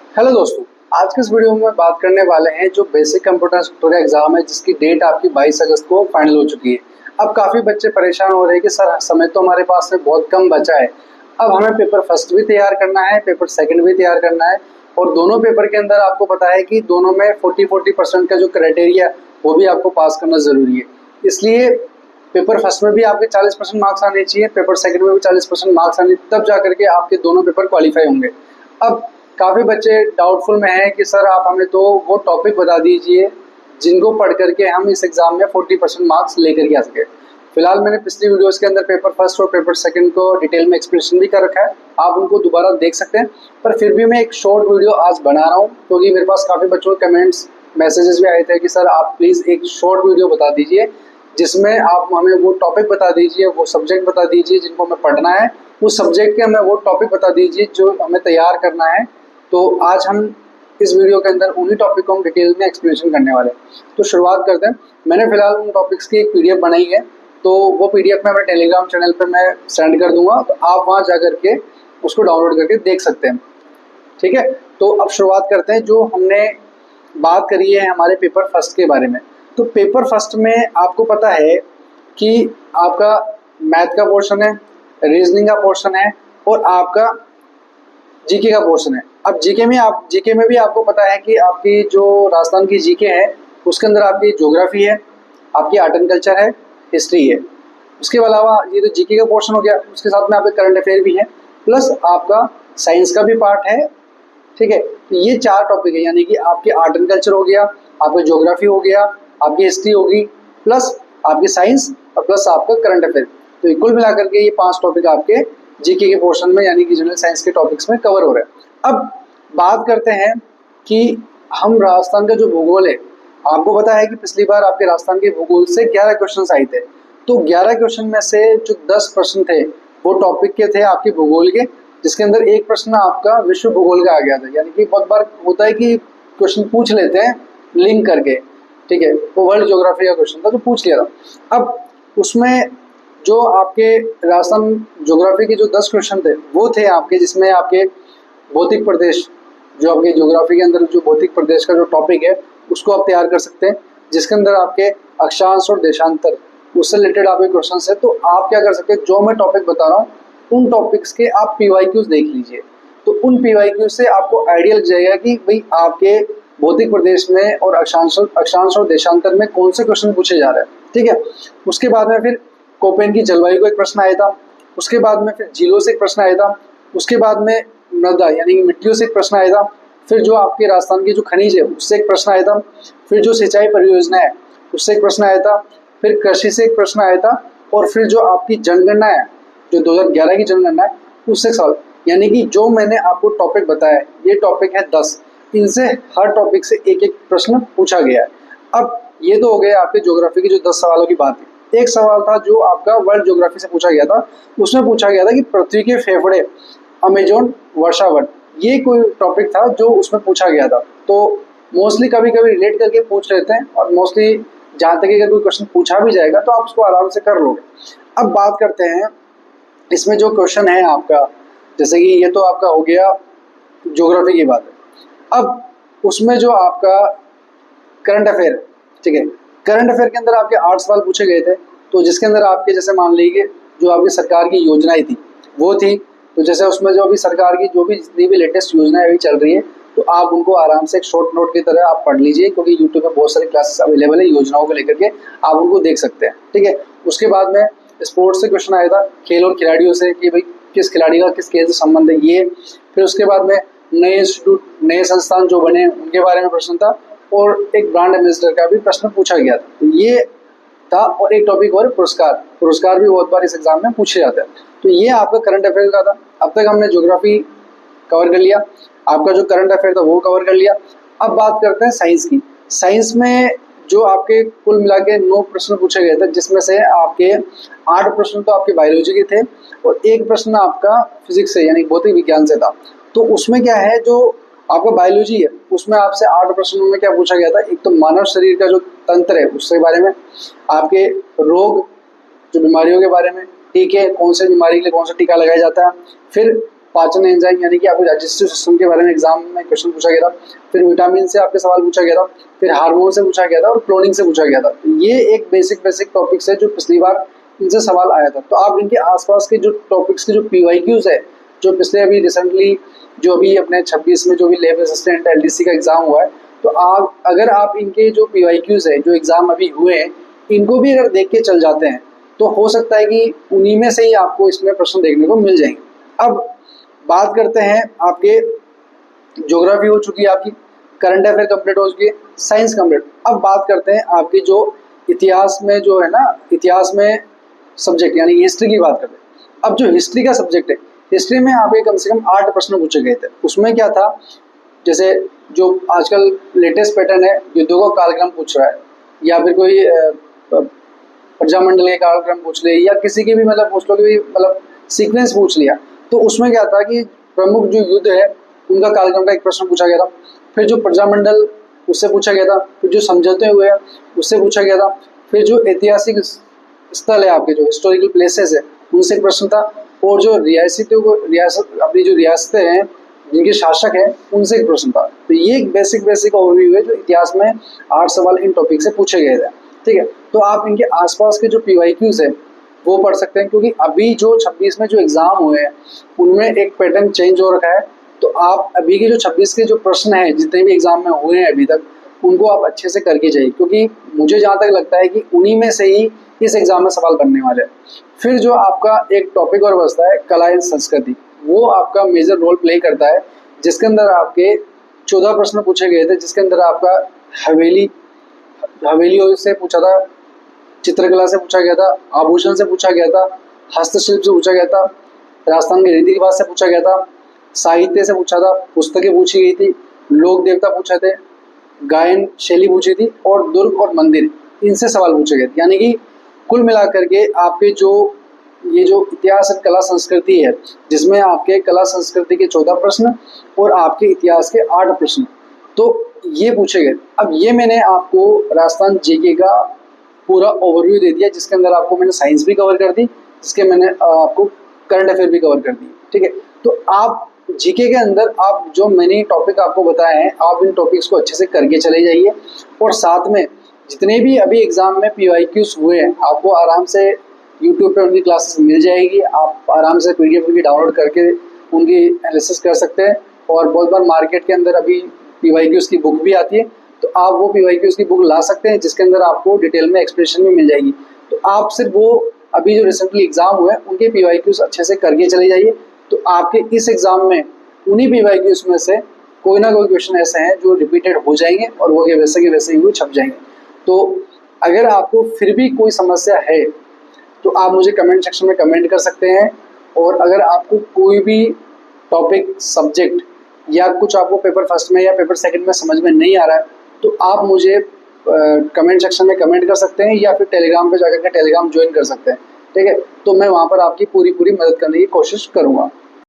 Hello दोस्तों, आज के इस वीडियो में बात करने वाले हैं जो बेसिक कंप्यूटर सॉफ्टवेयर का एग्जाम है जिसकी डेट आपकी 22 अगस्त को फाइनल हो चुकी है। अब काफ़ी बच्चे परेशान हो रहे हैं कि सर समय तो हमारे पास में बहुत कम बचा है। अब हमें पेपर फर्स्ट भी तैयार करना है, पेपर सेकंड भी तैयार करना है और दोनों पेपर के अंदर आपको पता है कि दोनों में 40% का जो क्राइटेरिया वो भी आपको पास करना ज़रूरी है। इसलिए पेपर फर्स्ट में भी आपके 40% मार्क्स आने चाहिए, पेपर सेकंड में भी 40% मार्क्स आने, तब जा करके आपके दोनों पेपर क्वालिफाई होंगे। अब काफ़ी बच्चे डाउटफुल में हैं कि सर आप हमें तो वो टॉपिक बता दीजिए जिनको पढ़ करके हम इस एग्ज़ाम में 40% मार्क्स लेकर के आ सके। फिलहाल मैंने पिछली वीडियोस के अंदर पेपर फर्स्ट और पेपर सेकंड को डिटेल में एक्सप्लेनेशन भी कर रखा है, आप उनको दोबारा देख सकते हैं। पर फिर भी मैं एक शॉर्ट वीडियो आज बना रहा हूँ क्योंकि मेरे पास काफ़ी बच्चों के कमेंट्स मैसेजेस भी आए थे कि सर आप प्लीज़ एक शॉर्ट वीडियो बता दीजिए जिसमें आप हमें वो टॉपिक बता दीजिए, वो सब्जेक्ट बता दीजिए जिनको हमें पढ़ना है, उस सब्जेक्ट के हमें वो टॉपिक बता दीजिए जो हमें तैयार करना है। तो आज हम इस वीडियो के अंदर उन्हीं टॉपिक को हम डिटेल में एक्सप्लेनेशन करने वाले हैं। तो शुरुआत करते हैं। मैंने फिलहाल उन टॉपिक्स की एक पीडीएफ बनाई है, तो वो पीडीएफ में मैं टेलीग्राम चैनल पर मैं सेंड कर दूंगा, तो आप वहाँ जा करके उसको डाउनलोड करके देख सकते हैं। ठीक है, तो अब शुरुआत करते हैं। जो हमने बात करी है हमारे पेपर फर्स्ट के बारे में, तो पेपर फर्स्ट में आपको पता है कि आपका मैथ का पोर्शन है, रीजनिंग का पोर्शन है और आपका जीके का पोर्शन है। अब जीके में भी आपको पता है कि आपकी जो राजस्थान की जीके है उसके अंदर आपकी ज्योग्राफी है, आपकी आर्ट एंड कल्चर है, हिस्ट्री है। उसके अलावा ये तो जीके का पोर्शन हो गया, उसके साथ में आपके करंट अफेयर भी है, प्लस आपका साइंस का भी पार्ट है। ठीक है, तो ये 4 टॉपिक है, यानी कि आपके आर्ट एंड कल्चर हो गया, आपका ज्योग्राफी हो गया, आपकी हिस्ट्री होगी, प्लस आपकी साइंस और प्लस आपका करंट अफेयर। तो कुल मिलाकर के ये 5 टॉपिक आपके जीके के पोर्शन में यानी कि जनरल साइंस के टॉपिक्स में कवर हो रहे हैं। अब बात करते हैं कि हम राजस्थान का जो भूगोल है, आपको पता है कि पिछली बार आपके राजस्थान के भूगोल से 11 क्वेश्चन आए थे। तो 11 क्वेश्चन में से जो 10 प्रश्न थे वो टॉपिक के थे आपके भूगोल के, जिसके अंदर एक प्रश्न आपका विश्व भूगोल का आ गया था। यानी कि बहुत बार होता है कि क्वेश्चन पूछ लेते हैं लिंक करके, ठीक है, वो वर्ल्ड ज्योग्राफी का क्वेश्चन था तो पूछ लिया था। अब उसमें जो आपके राजस्थान ज्योग्राफी के जो 10 क्वेश्चन थे वो थे आपके, जिसमें आपके भौतिक प्रदेश, जो आपके ज्योग्राफी के अंदर जो भौतिक प्रदेश का जो टॉपिक है उसको आप तैयार कर सकते हैं, जिसके अंदर आपके अक्षांश और देशांतर उससे रिलेटेड आपके क्वेश्चन है। तो आप क्या कर सकते हैं, जो मैं टॉपिक बता रहा हूँ उन टॉपिक्स के आप पीवाईक्यूज देख लीजिए, तो उन पीवाईक्यूज से आपको आइडिया लग जाएगा कि भाई आपके भौतिक प्रदेश में और अक्षांश और देशांतर में कौन से क्वेश्चन पूछे जा रहे हैं। ठीक है, उसके बाद में फिर कोपेन की जलवायु को एक प्रश्न आया था, उसके बाद में फिर झीलों से एक प्रश्न आया था, उसके बाद में मृदा यानी कि मिट्टियों से एक प्रश्न आया था, फिर जो आपके राजस्थान की जो खनिज है उससे एक प्रश्न आया था, फिर जो सिंचाई परियोजना है उससे एक प्रश्न आया था, फिर कृषि से एक प्रश्न आया था, और फिर जो आपकी जनगणना है, जो 2011 की जनगणना है उससे सवाल। यानी कि जो मैंने आपको टॉपिक बताया ये टॉपिक है 10, इनसे हर टॉपिक से एक एक प्रश्न पूछा गया है। अब ये तो हो गया आपके ज्योग्राफी की जो 10 सवालों की बात है। एक सवाल था जो आपका वर्ल्ड ज्योग्राफी से पूछा गया था, उसमें पूछा गया था कि पृथ्वी के फेफड़े अमेजोन वर्षावन, ये कोई टॉपिक था जो उसमें पूछा गया था। तो मोस्टली कभी कभी रिलेट करके पूछ लेते हैं और मोस्टली जहाँ तक अगर कोई क्वेश्चन पूछा भी जाएगा तो आप उसको आराम से कर लोगे। अब बात करते हैं इसमें जो क्वेश्चन है आपका, जैसे कि ये तो आपका हो गया ज्योग्राफी की बात है। अब उसमें जो आपका करंट अफेयर, ठीक है, करंट अफेयर के अंदर आपके 8 सवाल पूछे गए थे, तो जिसके अंदर आपके जैसे मान लीजिए जो आपकी सरकार की योजनाएं थी वो थी, तो जैसे उसमें जो अभी सरकार की जो भी जितनी भी लेटेस्ट योजनाएं अभी चल रही है तो आप उनको आराम से एक शॉर्ट नोट की तरह आप पढ़ लीजिए, क्योंकि यूट्यूब पे बहुत सारी क्लासेस अवेलेबल है योजनाओं को लेकर के, आप उनको देख सकते हैं। ठीक है, उसके बाद में स्पोर्ट्स से क्वेश्चन आया था, खेल और खिलाड़ियों से, कि भाई किस खिलाड़ी का किस खेल से संबंध है ये। फिर उसके बाद में नए इंस्टीट्यूट, नए संस्थान जो बने उनके बारे में प्रश्न था, और एक ब्रांड एम्बेसडर का भी प्रश्न पूछा गया था। तो ये था, और एक टॉपिक और पुरस्कार भी बहुत बार इस एग्जाम में पूछे जाते हैं। तो ये आपका करंट अफेयर का था। अब तक हमने ज्योग्राफी कवर कर लिया, आपका जो करंट अफेयर था वो कवर कर लिया। अब बात करते हैं साइंस की। साइंस में जो आपके कुल मिला के 9 प्रश्न पूछे गए थे, जिसमें से आपके 8 प्रश्न तो आपके बायोलॉजी के थे और एक प्रश्न आपका फिजिक्स से यानी भौतिक विज्ञान से था। तो उसमें क्या है, जो आपका बायोलॉजी है उसमें आपसे 8 प्रश्नों में क्या पूछा गया था, एक तो मानव शरीर का जो तंत्र है उसके बारे में, आपके रोग जो बीमारियों के बारे में, टीके कौन से बीमारी के लिए कौन सा टीका लगाया जाता है, फिर पाचन एंजाइम यानी कि आपको डाइजेस्टिव सिस्टम के बारे में एग्जाम में क्वेश्चन पूछा गया था। फिर विटामिन से आपके सवाल पूछा गया था, फिर हार्मोन से पूछा गया था और क्लोनिंग से पूछा गया था। ये एक बेसिक टॉपिक्स है जो पिछली बार इनसे सवाल आया था। तो आप इनके आसपास के जो टॉपिक्स के जो PYQs है, जो पिछले अभी रिसेंटली जो अभी अपने 26 में जो भी लैब असिस्टेंट LDC का एग्जाम हुआ है, तो आप अगर आप इनके जो PYQs है जो एग्जाम अभी हुए हैं, इनको भी अगर देख के चल जाते हैं तो हो सकता है कि उन्हीं में से ही आपको इसमें प्रश्न देखने को मिल जाएंगे। अब बात करते हैं, आपके ज्योग्राफी हो चुकी है, आपकी करंट अफेयर कंप्लीट हो चुकी है, साइंस कंप्लीट। अब बात करते हैं आपकी जो इतिहास में जो है ना, इतिहास में सब्जेक्ट यानी हिस्ट्री की बात करते हैं। अब जो हिस्ट्री का सब्जेक्ट है, हिस्ट्री में आपके कम से कम 8 प्रश्न पूछे गए थे। उसमें क्या था, जैसे जो आजकल लेटेस्ट पैटर्न है, युद्धों का कालक्रम पूछ रहा है, या फिर कोई प्रजामंडल के कालक्रम पूछ ले, या किसी की भी मतलब पूछ लो कि मतलब सीक्वेंस पूछ लिया। तो उसमें क्या था कि प्रमुख जो युद्ध है उनका कालक्रम का एक प्रश्न पूछा गया था। फिर जो प्रजामंडल उससे पूछा गया था, फिर जो समझौते हुए हैं उससे पूछा गया था, फिर जो ऐतिहासिक स्थल है आपके जो हिस्टोरिकल प्लेसेस है उनसे एक प्रश्न था, और जो रियासत अपनी जो रियासतें हैं जिनके शासक हैं उनसे एक प्रश्न था। तो ये एक बेसिक ओवरव्यू है जो इतिहास में 8 सवाल इन टॉपिक से पूछे गए थे। ठीक है, तो आप इनके आसपास के जो PYQs है वो पढ़ सकते हैं, क्योंकि अभी जो 26 में जो एग्जाम हुए हैं उनमें एक पैटर्न चेंज हो रखा है। तो आप अभी के जो 26 के जो प्रश्न हैं जितने भी एग्जाम में हुए हैं अभी तक, उनको आप अच्छे से करके जाइए, क्योंकि मुझे जहाँ तक लगता है कि उन्हीं में से ही इस एग्जाम में सवाल बनने वाले हैं। फिर जो आपका एक टॉपिक और बचता है कला एवं संस्कृति, वो आपका मेजर रोल प्ले करता है, जिसके अंदर आपके 14 प्रश्न पूछे गए थे, जिसके अंदर आपका हवेलियों से पूछा था, चित्रकला से पूछा गया था, आभूषण से पूछा गया था, हस्तशिल्प से पूछा गया था, राजस्थान के रीति रिवाज से पूछा गया था, साहित्य से पूछा था, पुस्तकें पूछी गई थी, लोक देवता पूछे थे, गायन शैली पूछी थी, और दुर्ग और मंदिर, इनसे सवाल पूछे गए थे। यानी कि कुल मिलाकर के आपके जो ये जो इतिहास और कला संस्कृति है, जिसमें आपके कला संस्कृति के 14 प्रश्न और आपके इतिहास के 8 प्रश्न तो ये पूछे गए। अब ये मैंने आपको राजस्थान जीके का पूरा ओवरव्यू दे दिया, जिसके अंदर आपको मैंने साइंस भी कवर कर दी, जिसके मैंने आपको करंट अफेयर भी कवर कर दी। ठीक है, तो आप जीके के अंदर आप जो मैंने टॉपिक आपको बताए हैं, आप इन टॉपिक्स को अच्छे से करके चले जाइए, और साथ में जितने भी अभी एग्जाम में PYQs हुए हैं आपको आराम से यूट्यूब पे उनकी क्लासेस मिल जाएगी। आप आराम से PDF उनकी डाउनलोड करके उनकी एनालिसिस कर सकते हैं। और बहुत बार मार्केट के अंदर अभी PYQs की बुक भी आती है, तो आप वो PYQs की बुक ला सकते हैं, जिसके अंदर आपको डिटेल में एक्सप्लेनेशन भी मिल जाएगी। तो आप सिर्फ वो अभी जो रिसेंटली एग्जाम हुए हैं उनके PYQs अच्छे से करके चले जाइए, तो आपके इस एग्जाम में उन्हीं PYQs में से कोई ना कोई क्वेश्चन ऐसे हैं जो रिपीटेड हो जाएंगे और वो वैसे के वैसे ही वो छप जाएंगे। तो अगर आपको फिर भी कोई समस्या है तो आप मुझे कमेंट सेक्शन में कमेंट कर सकते हैं, और अगर आपको कोई भी टॉपिक सब्जेक्ट या कुछ आपको पेपर फर्स्ट में या पेपर सेकंड में समझ में नहीं आ रहा है, तो आप मुझे कमेंट सेक्शन में कमेंट कर सकते हैं, या फिर टेलीग्राम पे जाकर के टेलीग्राम ज्वाइन कर सकते हैं। ठीक है, तो मैं वहाँ पर आपकी पूरी मदद करने की कोशिश करूँगा।